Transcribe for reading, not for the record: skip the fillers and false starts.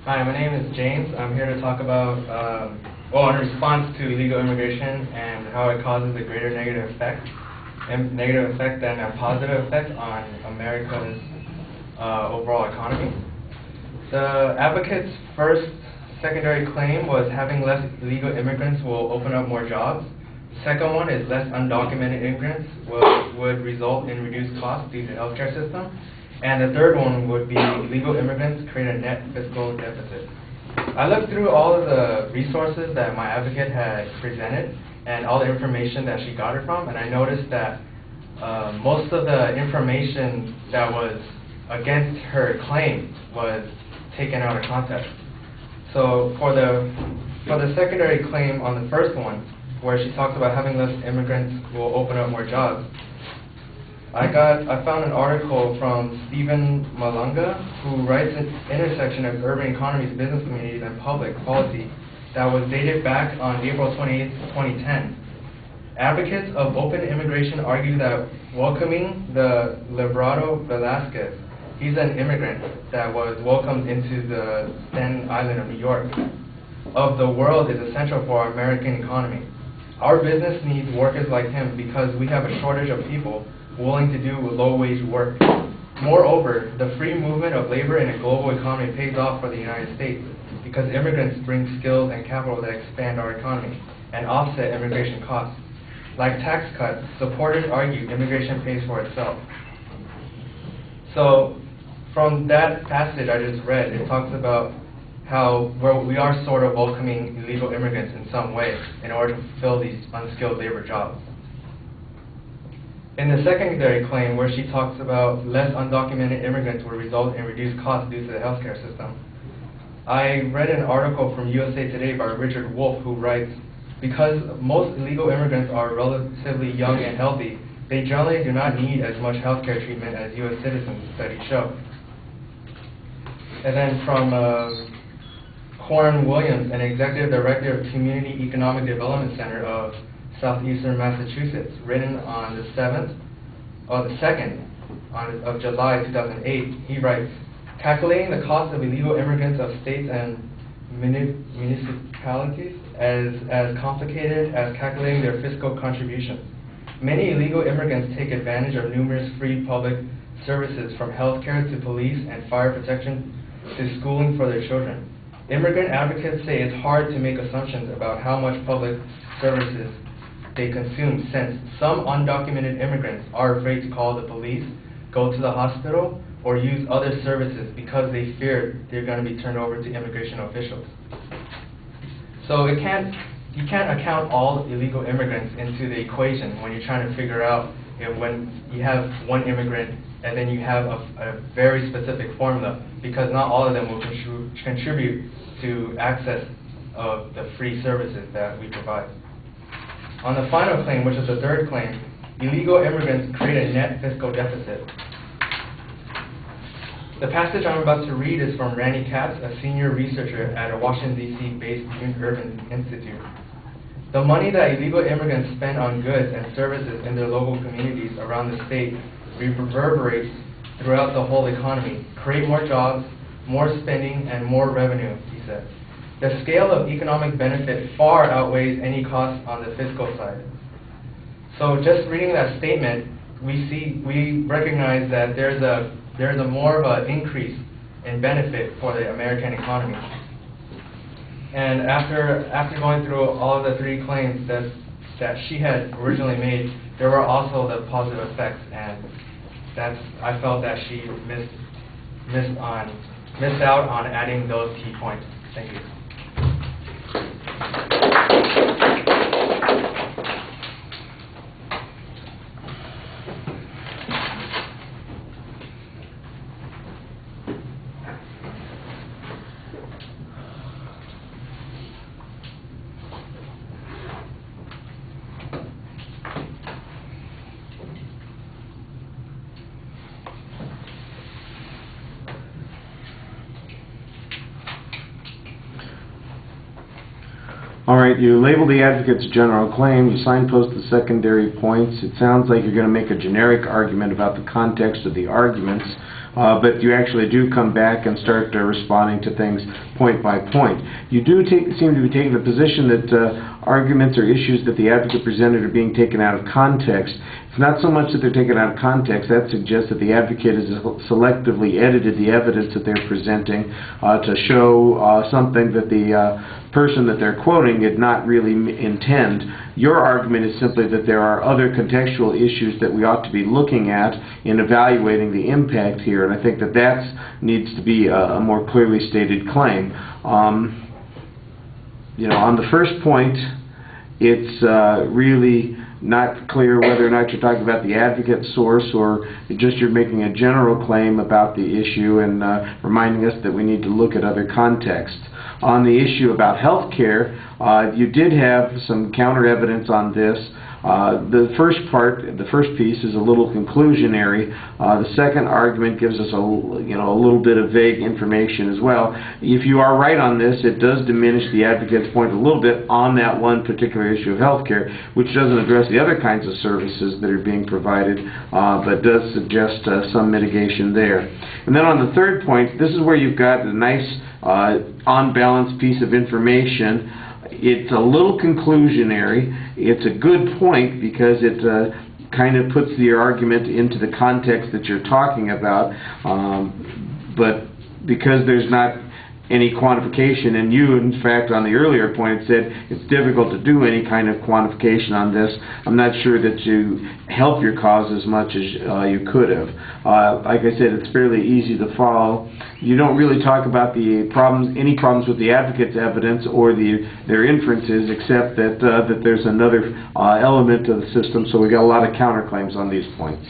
Hi, my name is James. I'm here to talk about, in response to illegal immigration and how it causes a greater negative effect than a positive effect on America's overall economy. The advocate's first secondary claim was having less illegal immigrants will open up more jobs. Second one is less undocumented immigrants would result in reduced costs due to the healthcare system. And the third one would be illegal immigrants create a net fiscal deficit. I looked through all of the resources that my advocate had presented and all the information that she got it from, and I noticed that most of the information that was against her claim was taken out of context. So for the secondary claim on the first one, where she talks about having less immigrants will open up more jobs, I found an article from Stephen Malunga, who writes an intersection of urban economies, business communities, and public policy that was dated back on April 28, 2010. Advocates of open immigration argue that welcoming the Librado Velasquez, he's an immigrant that was welcomed into the Staten Island of New York, of the world is essential for our American economy. Our business needs workers like him because we have a shortage of people willing to do low-wage work. Moreover, the free movement of labor in a global economy pays off for the United States because immigrants bring skills and capital that expand our economy and offset immigration costs. Like tax cuts, supporters argue immigration pays for itself. So, from that passage I just read, it talks about how we are sort of welcoming illegal immigrants in some way in order to fill these unskilled labor jobs. In the secondary claim, where she talks about less undocumented immigrants will result in reduced costs due to the healthcare system, I read an article from USA Today by Richard Wolff, who writes, because most illegal immigrants are relatively young and healthy, they generally do not need as much healthcare treatment as U.S. citizens, studies show. And then from Warren Williams, an executive director of Community Economic Development Center of Southeastern Massachusetts, written on the 2nd of July 2008, he writes, calculating the cost of illegal immigrants of states and municipalities as complicated as calculating their fiscal contributions. Many illegal immigrants take advantage of numerous free public services, from healthcare to police and fire protection to schooling for their children. Immigrant advocates say it's hard to make assumptions about how much public services they consume, since some undocumented immigrants are afraid to call the police, go to the hospital, or use other services because they fear they're going to be turned over to immigration officials. So you can't account all illegal immigrants into the equation when you're trying to figure out when you have one immigrant and then you have a very specific formula, because not all of them will contribute to access of the free services that we provide. On the final claim, which is the third claim, illegal immigrants create a net fiscal deficit. The passage I'm about to read is from Randy Katz, a senior researcher at a Washington, D.C. based Urban Institute. The money that illegal immigrants spend on goods and services in their local communities around the state reverberates throughout the whole economy, create more jobs, more spending, and more revenue, he said. The scale of economic benefit far outweighs any cost on the fiscal side. So just reading that statement, we recognize that there's a more of an increase in benefit for the American economy. And after going through all of the three claims that she had originally made, there were also the positive effects, and I felt that she missed out on adding those key points. Thank you. All right, you label the advocate's general claim, you signpost the secondary points. It sounds like you're going to make a generic argument about the context of the arguments. but you actually do come back and start responding to things point by point. You do seem to be taking the position that arguments or issues that the advocate presented are being taken out of context. It's not so much that they're taken out of context. That suggests that the advocate has selectively edited the evidence that they're presenting to show something that the person that they're quoting did not really intend. Your argument is simply that there are other contextual issues that we ought to be looking at in evaluating the impact here, and I think that that needs to be a more clearly stated claim. You know, on the first point, it's really not clear whether or not you're talking about the advocate source or just you're making a general claim about the issue and reminding us that we need to look at other contexts. On the issue about health care, you did have some counter evidence on this. The first piece is a little conclusionary. The second argument gives us a little bit of vague information as well. If you are right on this, it does diminish the advocate's point a little bit on that one particular issue of health care, which doesn't address the other kinds of services that are being provided, but does suggest some mitigation there. And then on the third point, this is where you've got a nice on-balance piece of information. It's a little conclusionary. It's a good point because it kind of puts your argument into the context that you're talking about, but because there's not any quantification, and you, in fact, on the earlier point said it's difficult to do any kind of quantification on this, I'm not sure that you help your cause as much as you could have. Like I said, it's fairly easy to follow. You don't really talk about the problems, any problems with the advocate's evidence or their inferences, except that there's another element to the system, so we got a lot of counterclaims on these points.